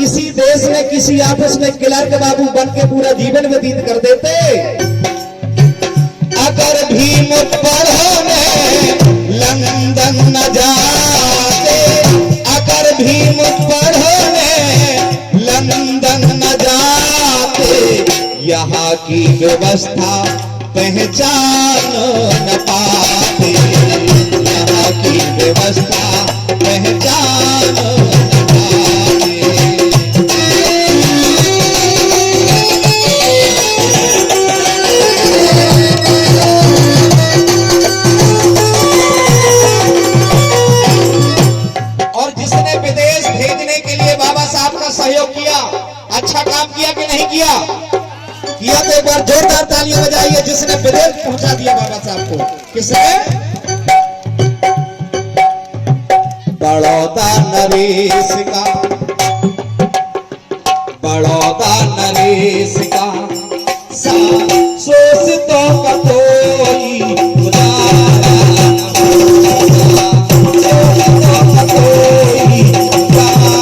किसी देश में किसी ऑफिस में क्लर्क बाबू बन के पूरा जीवन व्यतीत कर देते। अगर भीम पढ़ने लंदन न जाते, अगर भीम पढ़ने लंदन न जाते, यहाँ की व्यवस्था पहचान न पाते, यहाँ की व्यवस्था पहचान न पाते। और जिसने विदेश भेजने के लिए बाबा साहब का सहयोग किया, अच्छा काम किया कि नहीं किया? किया तो एक बार जोरदार तालियां बजाइए। जिसने विदेश पहुंचा दिया बाबा साहब को, किसने? बड़ौदा नरेश का, बड़ौदा नरेश का सोचतों का कोई गुजारा न होगा, सोचतों का कोई गुजारा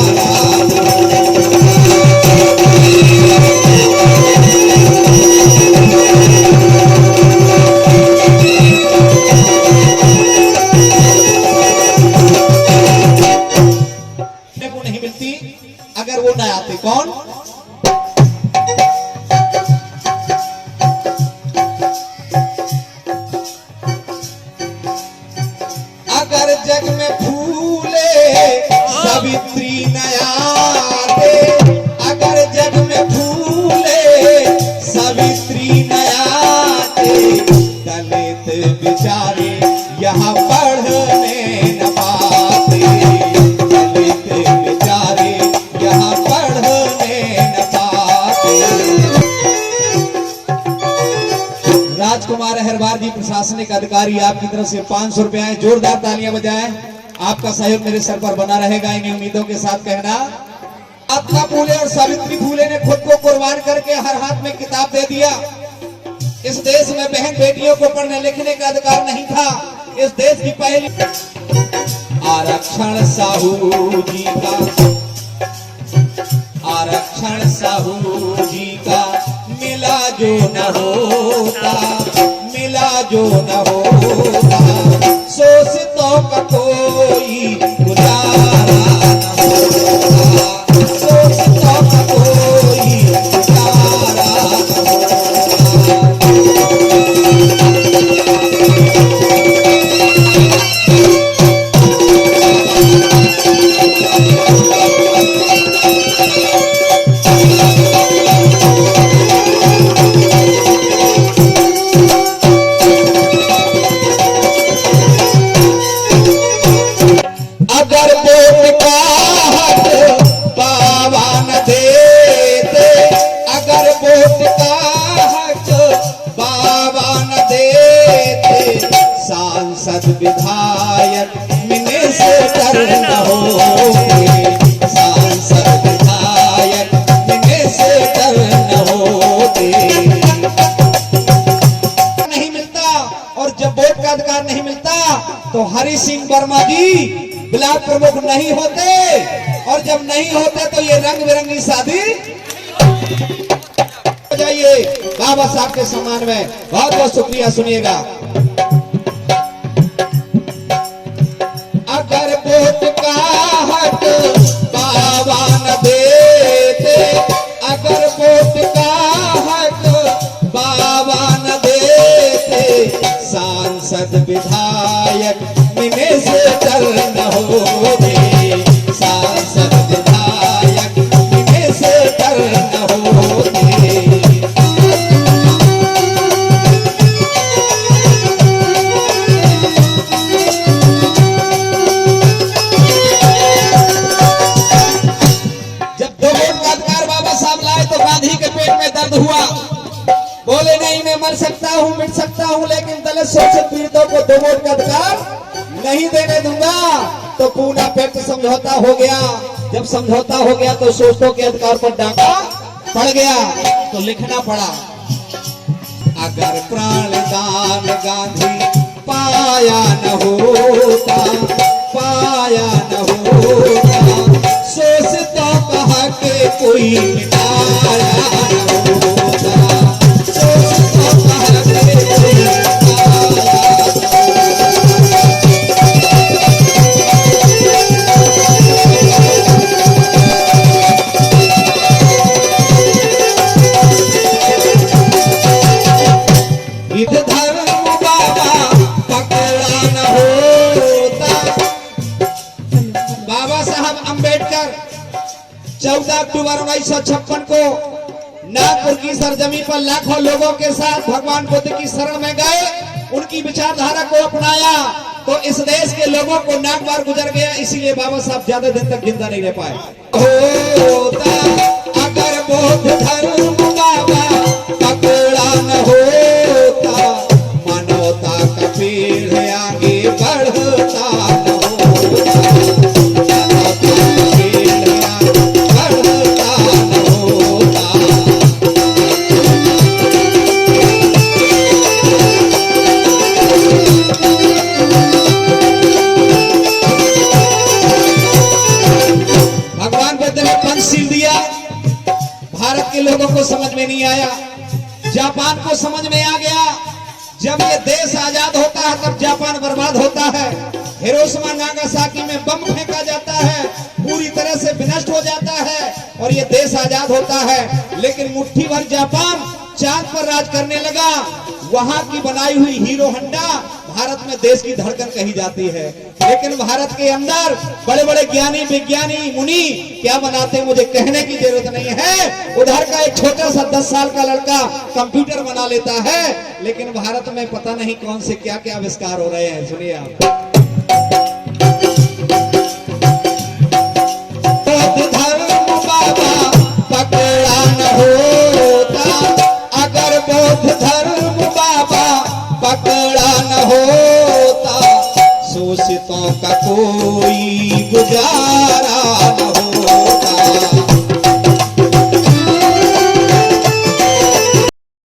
को नहीं मिलती अगर वो न आते। कौन? अगर जग में फूले सावित्री न आते, अगर जग में फूले सावित्री न आते, दलित बेचारे यहाँ पढ़ने न पाते, दलित बेचारे यहाँ पढ़ने न पाते। राजकुमार अहरवार जी प्रशासनिक अधिकारी, आपकी तरफ से 500 रुपए है। जोरदार तालियां बजाएं। आपका सहयोग मेरे सर पर बना रहेगा। इन्हीं उम्मीदों के साथ कहना, महात्मा फूले और सावित्री फूले ने खुद को कुर्बान करके हर हाथ में किताब दे दिया। इस देश में बहन बेटियों को पढ़ने लिखने का अधिकार नहीं था। इस देश की पहली आरक्षण साहू जी का, आरक्षण साहू जी का मिला जो न होता, मिला जो न होता, सोचतों का कोई गुजारा न होता, सोचतों का कोई गुजारा न होता। अगर वोट का हक बाबा न देते, अगर वोट का हक बाबा न देते, सांसद विधायक मिनिस्टर न होते, सांसद विधायक मिनिस्टर न होते। नहीं मिलता, और जब वोट का अधिकार नहीं मिलता तो हरि सिंह वर्मा जी ब्लॉक प्रमुख नहीं होते, और जब नहीं होते तो ये रंग बिरंगी शादी हो जाइए बाबा साहब के सम्मान में। बहुत बहुत शुक्रिया। सुनिएगा, अगर वोट का हक बाबा न देते, अगर वोट का हक बाबा न देते, सांसद विधायक मिनिस्टर न होते, सांसद विधायक मिनिस्टर न होते। जब 2 वोट का अधिकार बाबा साहब लाए तो गांधी के पेट में दर्द हुआ। बोले नहीं, मैं मर सकता हूँ, मिट सकता हूँ, लेकिन दलित शोषित पीड़ितों को 2 वोट का अधिकार नहीं देने दूंगा। तो पूना पैक्ट समझौता हो गया। जब समझौता हो गया तो शोषितों के अधिकार पर डाका पड़ गया। तो लिखना पड़ा, अगर प्राणदान गांधी पाया न होता, पाया न होता, शोषितों का हक के कोई मिटाया न होता, शोषितों का के कोई विध धर्म बाबा पकड़ा न होता। बाबा साहब अंबेडकर 14 अक्टूबर 1956 को नागपुर की सरजमी पर लाखों लोगों के साथ भगवान बुद्ध की शरण में गए, उनकी विचारधारा को अपनाया तो इस देश के लोगों को नाक बार गुजर गया, इसीलिए बाबा साहब ज्यादा दिन तक जिंदा नहीं रह पाए। होता अगर बौद्ध धर्म बाबा पकड़ा न होता, मानवता का पेड़ आगे बढ़ता न होता, मानवता का पेड़ आगे बढ़ता न होता। भगवान बुद्ध ने पंचशील दिया, भारत के लोगों को समझ में नहीं आया, जापान को समझ में आ गया। जब ये देश आजाद होता है तब जापान बर्बाद होता है, हिरोशिमा नागासाकी में बम फेंका जाता है, पूरी तरह से विनष्ट हो जाता है और ये देश आजाद होता है। लेकिन मुट्ठी भर जापान चांद पर राज करने लगा, वहां की बनाई हुई हीरो होंडा भारत में देश की धड़कन कही जाती है। लेकिन भारत के अंदर बड़े बड़े ज्ञानी विज्ञानी मुनि क्या बनाते हैं मुझे कहने की जरूरत नहीं है। उधर का एक छोटा सा 10 साल का लड़का कंप्यूटर बना लेता है, लेकिन भारत में पता नहीं कौन से क्या क्या आविष्कार हो रहे हैं। सुनिए आप, बौद्ध धर्म बाबा पकड़ा न होता, अगर बौद्ध धर्म बाबा पकड़ा न होता, शोषितों का कोई गुजारा न होता।